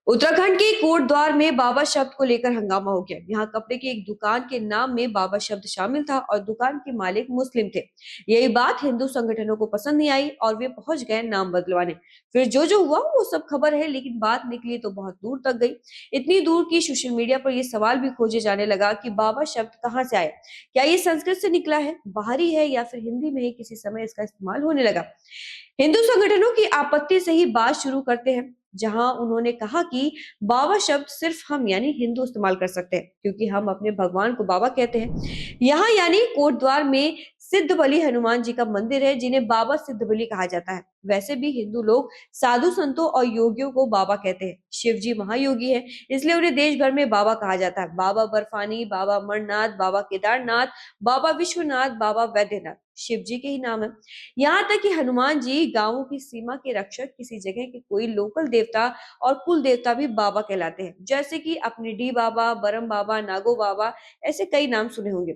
उत्तराखंड के कोटद्वार में बाबा शब्द को लेकर हंगामा हो गया। यहाँ कपड़े की एक दुकान के नाम में बाबा शब्द शामिल था और दुकान के मालिक मुस्लिम थे। यही बात हिंदू संगठनों को पसंद नहीं आई और वे पहुंच गए नाम बदलवाने। फिर जो हुआ वो सब खबर है, लेकिन बात निकली तो बहुत दूर तक गई। इतनी दूर की सोशल मीडिया पर ये सवाल भी खोजे जाने लगा कि बाबा शब्द कहाँ से आया। क्या ये संस्कृत से निकला है, बाहरी है, या फिर हिंदी में ही किसी समय इसका इस्तेमाल होने लगा। हिंदू संगठनों की आपत्ति से ही बात शुरू करते हैं, जहां उन्होंने कहा कि बाबा शब्द सिर्फ हम यानी हिंदू इस्तेमाल कर सकते हैं, क्योंकि हम अपने भगवान को बाबा कहते हैं। यहाँ यानी कोटद्वार में सिद्ध बलि हनुमान जी का मंदिर है, जिन्हें बाबा सिद्ध बलि कहा जाता है। वैसे भी हिंदू लोग साधु संतों और योगियों को बाबा कहते हैं। शिव जी महायोगी है, इसलिए उन्हें देश भर में बाबा कहा जाता है। बाबा बर्फानी, बाबा अमरनाथ, बाबा केदारनाथ, बाबा विश्वनाथ, बाबा वैद्यनाथ शिव जी के ही नाम है। यहाँ तक कि हनुमान जी गांवों की सीमा के रक्षक, किसी जगह के कोई लोकल देवता और कुल देवता भी बाबा कहलाते हैं, जैसे कि अपने डी बाबा, बरम बाबा, नागो बाबा, ऐसे कई नाम सुने होंगे।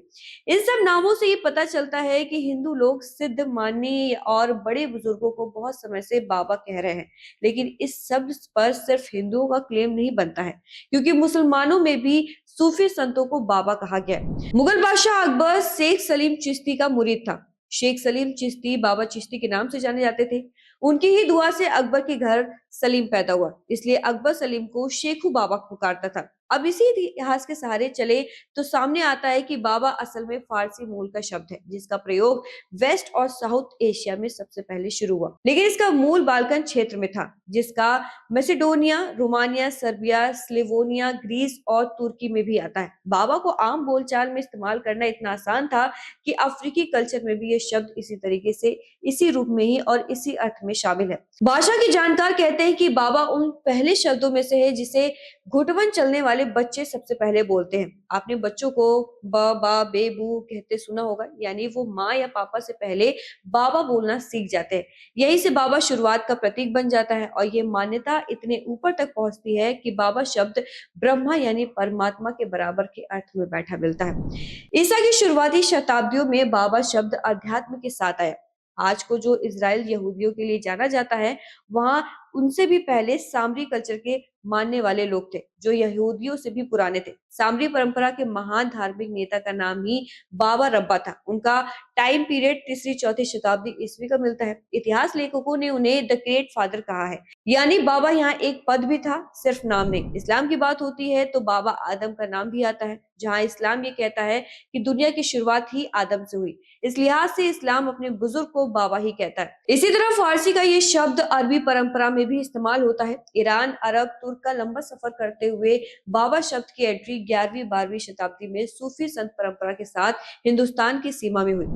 इन सब नामों से ये पता चलता है कि हिंदू लोग सिद्ध, मानी और बड़े बुजुर्गों को बहुत समय से बाबा कह रहे हैं। लेकिन इस शब्द पर सिर्फ हिंदुओं का क्लेम नहीं बनता है, क्योंकि मुसलमानों में भी सूफी संतों को बाबा कहा गया है। मुगल बादशाह अकबर शेख सलीम चिश्ती का मुरीद था। शेख सलीम चिश्ती बाबा चिश्ती के नाम से जाने जाते थे। उनकी ही दुआ से अकबर के घर सलीम पैदा हुआ, इसलिए अकबर सलीम को शेखू बाबा पुकारता था। अब इसी इतिहास के सहारे चले तो सामने आता है कि बाबा असल में फारसी मूल का शब्द है, जिसका प्रयोग वेस्ट और साउथ एशिया में सबसे पहले शुरू हुआ। लेकिन इसका मूल बाल्कन क्षेत्र में था, जिसका Macedonia, Romania, Serbia, Slovenia, Greece और तुर्की में भी आता है। बाबा को आम बोलचाल में इस्तेमाल करना इतना आसान था कि अफ्रीकी कल्चर में भी ये शब्द इसी तरीके से, इसी रूप में ही और इसी अर्थ में शामिल है। भाषा के जानकार कहते हैं कि बाबा उन पहले शब्दों में से है जिसे घुटवन चलने वाले बच्चे सबसे पहले बोलते हैं। आपने बच्चों को ब, बा, बे, बू कहते सुना होगा, यानी वो माँ या पापा से पहले बाबा बोलना सीख जाते हैं। यही से बाबा शुरुआत का प्रतीक बन जाता है और ये मान्यता इतने ऊपर तक पहुंचती है कि बाबा शब्द ब्रह्मा यानी परमात्मा के बराबर के अर्थ में बैठा मिलता है। ईसा की शुरुआती शताब्दियों में बाबा शब्द अध्यात्म के साथ आया। आज को जो इजराइल यहूदियों के लिए जाना जाता है, वहां उनसे भी पहले सामरी कल्चर के मानने वाले लोग थे, जो यहूदियों से भी पुराने थे। सामरी परंपरा के महान धार्मिक नेता का नाम ही बाबा रब्बा था। उनका टाइम पीरियड तीसरी चौथी शताब्दी ईस्वी का मिलता है। इतिहास लेखकों ने उन्हें द ग्रेट फादर कहा है, यानी बाबा यहाँ एक पद भी था, सिर्फ नाम नहीं। इस्लाम की बात होती है तो बाबा आदम का नाम भी आता है, जहाँ इस्लाम ये कहता है कि दुनिया की शुरुआत ही आदम से हुई। इस लिहाज से इस्लाम अपने बुजुर्ग को बाबा ही कहता है। इसी तरह फारसी का ये शब्द अरबी परंपरा में भी इस्तेमाल होता है। ईरान, अरब, तुर्क का लंबा सफर करते हुए बाबा शब्द की एंट्री 11वीं-12वीं शताब्दी में सूफी संत परंपरा के साथ हिंदुस्तान की सीमा में हुई।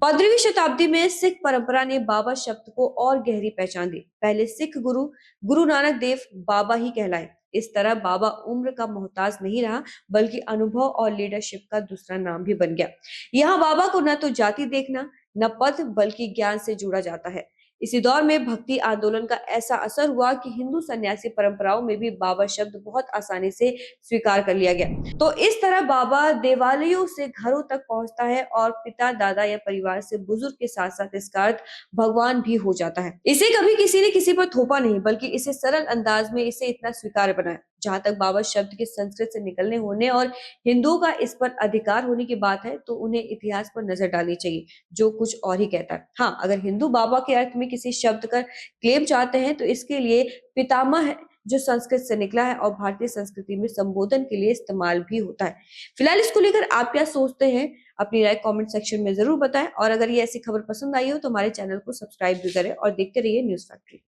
15वीं शताब्दी में सिख परंपरा ने बाबा शब्द को और गहरी पहचान दी। पहले सिख गुरु गुरु नानक देव बाबा ही कहलाए। इस तरह बाबा उम्र का मोहताज नहीं रहा, बल्कि अनुभव और लीडरशिप का दूसरा नाम भी बन गया। यहाँ बाबा को न तो जाति देखना, न पद, बल्कि ज्ञान से जुड़ा जाता है। इसी दौर में भक्ति आंदोलन का ऐसा असर हुआ कि हिंदू सन्यासी परंपराओं में भी बाबा शब्द बहुत आसानी से स्वीकार कर लिया गया। तो इस तरह बाबा देवालयों से घरों तक पहुंचता है और पिता, दादा या परिवार से बुजुर्ग के साथ साथ इसका अर्थ भगवान भी हो जाता है। इसे कभी किसी ने किसी पर थोपा नहीं, बल्कि इसे सरल अंदाज में इसे इतना स्वीकार बनाया। जहां तक बाबा शब्द के संस्कृत से निकलने होने और हिंदुओं का इस पर अधिकार होने की बात है, तो उन्हें इतिहास पर नजर डालनी चाहिए, जो कुछ और ही कहता है। हाँ, अगर हिंदू बाबा के अर्थ में किसी शब्द का क्लेम चाहते हैं, तो इसके लिए पितामह है, जो संस्कृत से निकला है और भारतीय संस्कृति में संबोधन के लिए इस्तेमाल भी होता है। फिलहाल इसको लेकर आप क्या सोचते हैं, अपनी राय कमेंट सेक्शन में जरूर बताएं। और अगर ये ऐसी खबर पसंद आई हो तो हमारे चैनल को सब्सक्राइब भी करें और देखते रहिए न्यूज़ फैक्ट्री।